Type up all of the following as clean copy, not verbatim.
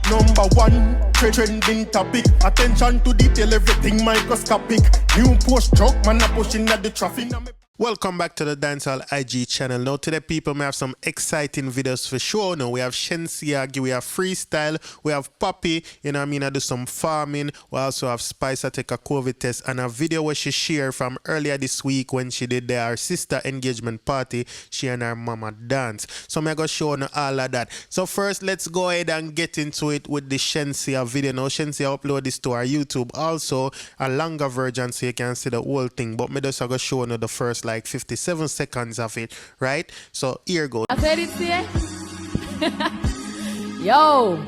Number one, trending topic. Attention to detail, everything microscopic. New post truck, man a pushing at the traffic. Welcome back to the Dancehall IG channel. Now today people may have some exciting videos for sure. Now we have Shenseea, we have Freestyle, we have Poppy, you know what I mean, I do some farming. We also have Spicer take a COVID test and a video where she shared from earlier this week when she did her sister engagement party, she and her mama dance. So I'm going to show you all of that. So first let's go ahead and get into it with the Shenseea video. Now Shenseea upload this to our YouTube, also a longer version so you can see the whole thing, but me just going to show you the first like 57 seconds of it, right? So here goes. I said it here. Yo.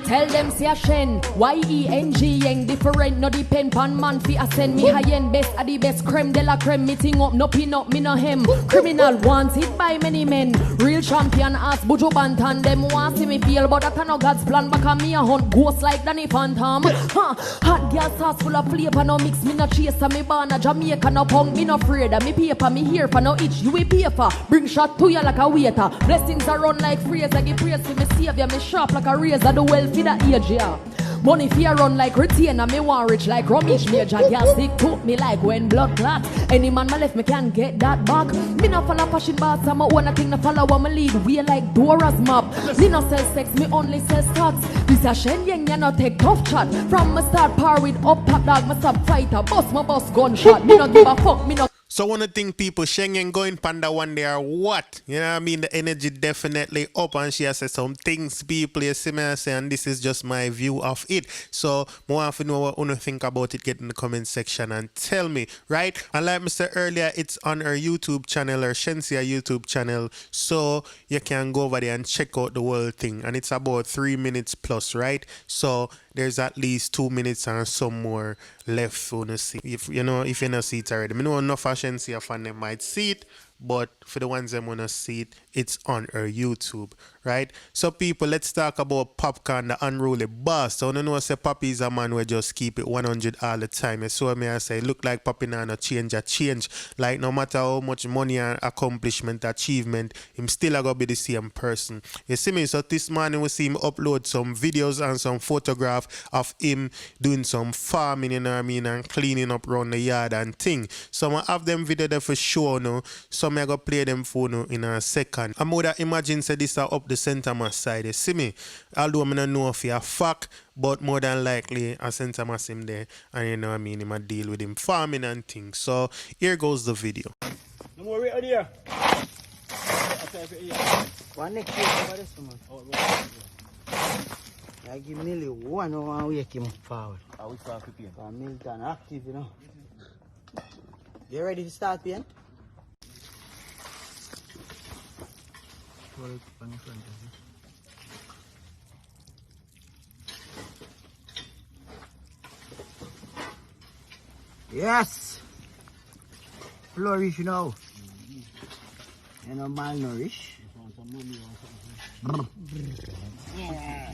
Tell them see a Shen, Y-E-N-G, yang different, no depend pan man fi ascend. Me high end best, a the best, creme de la creme, meeting up, no pin up, me no hem. Criminal wanted by many men, real champion ass, Buju Bantan. Them want see me feel, but that no God's plan, back on me a hunt, ghost like Danny Phantom. Hot girl sauce full of flavor, no mix, me no chase, me born a Jamaica, no punk, me no afraid, me paper, me here for no itch, you a paper, bring shot to you like a waiter. Blessings are run like praise, I give praise to me savior, me sharp like a razor, the wealthy that age, yeah. Money fear run like retainer, me want rich like Romish major. Girl stick to me like when blood clot. Any man my left me can't get that back. Me no follow fashion boss, I'm a one a thing no follow what me lead. We like Dora's map. Me no sell sex, me only sell stocks. This a Shen Yang, ya no take tough chat. From me start par with up top dog, me stop fighter. Bust my boss gunshot. Me no give a fuck, me no. So one of the thing people, Shengen going panda one day or what? You know what I mean? The energy definitely up and she has said some things people, you see me I say, and this is just my view of it. So more often know what you think about it, get in the comment section and tell me, right? And like I said earlier, it's on her YouTube channel, her Shenseea YouTube channel. So you can go over there and check out the whole thing. And it's about 3 minutes plus, right? So there's at least 2 minutes and some more left for to see. If you not see it already. I know enough of Shenseea fan them might see it, but for the ones that wanna see it, it's on her YouTube, right? So people, let's talk about Popcaan, the unruly boss. So you know say Poppy is a man who just keep it 100 all the time. So me I say look like Poppy now no change. Like no matter how much money and accomplishment, achievement, him still a gonna be the same person. You see me? So this morning we see him upload some videos and some photograph of him doing some farming, you know what I mean, and cleaning up around the yard and thing. So I have them video there for sure no. So I go play them for no in a second. I would imagine say this are up the center mass side. You see me? Although I don't know if you're a fact, but more than likely a center mass him there, and you know what I mean, him a deal with him farming and things. So here goes the video. No more right here. One next week over this one. I give me nearly 1 hour and wake him forward. I will start to paint. Milton active, you know. You ready to start paint? Yes! Flourish now. You know, malnourish. Yeah.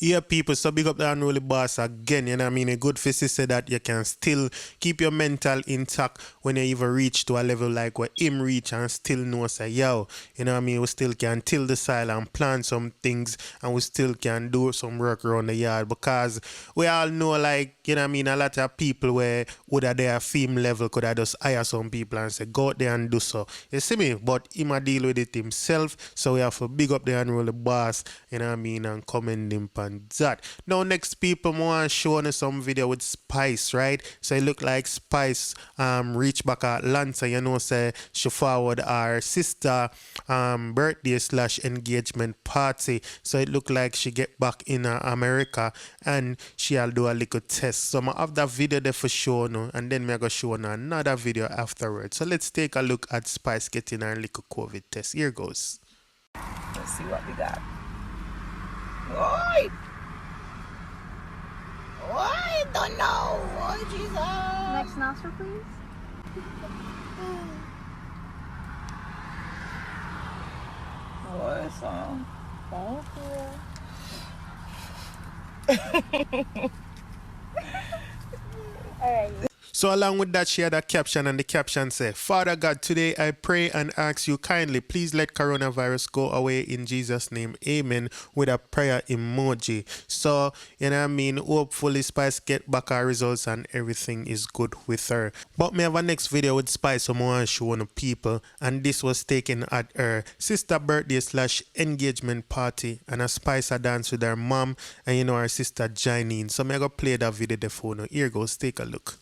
Yeah, people, so big up the unruly boss again, you know what I mean? A good fist say that you can still keep your mental intact when you even reach to a level like where him reach and still know say, yo, you know what I mean? We still can till the soil and plant some things and we still can do some work around the yard because we all know like, you know what I mean, a lot of people where would have their fame level could have just hire some people and say, go out there and do so. You see me? But him a deal with it himself, so we have to big up the unruly boss, you know what I mean, and commend him pan on that. Now next people, I want to show you some video with Spice, right? So it look like Spice reach back at Atlanta, you know, say she forward our sister birthday / engagement party. So it look like she get back in America and she'll do a little test. So I have that video there for sure, no? And then I'm going to show you another video afterwards. So let's take a look at Spice getting her little COVID test. Here goes. Let's see what we got. Oi! Oi, don't know. Oh, Jesus. Next nostril, please. Oh, so. Thank you. All right. So along with that, she had a caption, and the caption said, Father God, today I pray and ask you kindly, please let coronavirus go away in Jesus' name. Amen. With a prayer emoji. So, you know what I mean? Hopefully Spice get back her results and everything is good with her. But me have a next video with Spice, so I want to show the people. And this was taken at her sister birthday / engagement party. And a Spice a dance with her mom and, you know, her sister Janine. So I'm going to play that video there for you. Here goes. Take a look.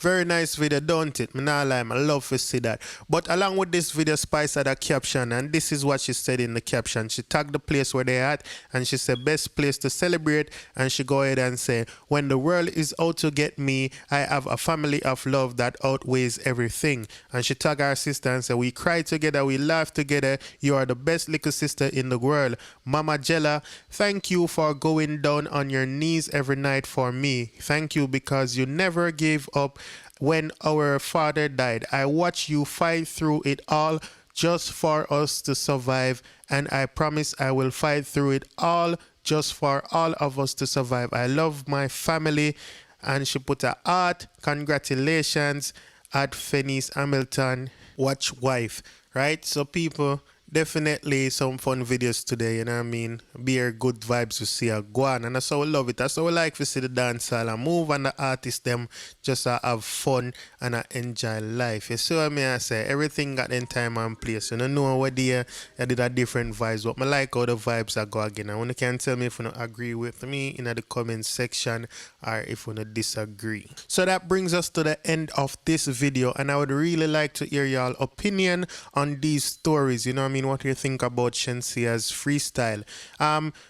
Very nice video, don't it? Me nah lie, I love to see that. But along with this video, Spice had a caption, and this is what she said in the caption. She tagged the place where they at, and she said, best place to celebrate. And she go ahead and say, when the world is out to get me, I have a family of love that outweighs everything. And she tagged her sister and said, we cry together, we laugh together. You are the best little sister in the world. Mama Jella, thank you for going down on your knees every night for me. Thank you because you never gave up. When our father died, I watched you fight through it all just for us to survive. And I promise I will fight through it all just for all of us to survive. I love my family. And she put a heart. Congratulations at Fennis Hamilton. Watch wife. Right? So people, definitely some fun videos today, you know what I mean? Beer good vibes to see her go on, and that's how we love it. That's how we like to see the dancehall and move, and the artists them just have fun and enjoy life. You see what I say? Everything got in time and place. You don't know what day I did a different vibes, but I like how the vibes are go again. And when you can tell me if you don't agree with me in the comment section or if you don't disagree. So that brings us to the end of this video, and I would really like to hear y'all opinion on these stories. You know what I mean? What you think about Shenseea's freestyle.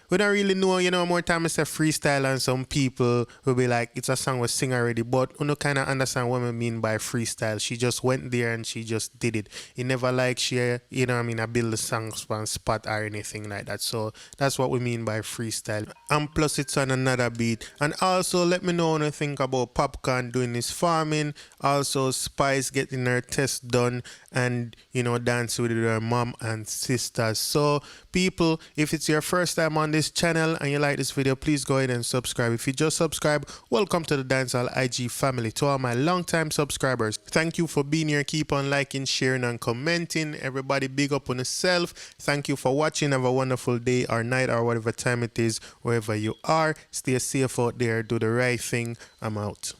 We don't really know, you know, more time I say freestyle and some people will be like, it's a song we sing already, but you know, kind of understand what I mean by freestyle. She just went there and she just did it. It never like she, you know what I mean, I build a song on spot or anything like that. So that's what we mean by freestyle. And plus it's on another beat. And also let me know what you think about Popcaan doing his farming. Also Spice getting her test done and, you know, dance with her mom and sisters. So people, if it's your first time on this channel and you like this video, please go ahead and subscribe. If you just subscribe, welcome to the Dancehall IG family. To all my long-time subscribers, thank you for being here. Keep on liking, sharing and commenting. Everybody big up on yourself. Thank you for watching. Have a wonderful day or night or whatever time it is wherever you are. Stay safe out there, do the right thing. I'm out.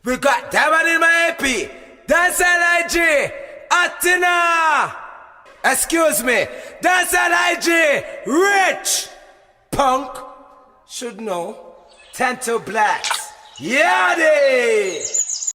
We got that one in my AP. Dancehall IG Atina. Excuse me, Dancehall IG Rich Punk should know. 10 to blacks. Yadi!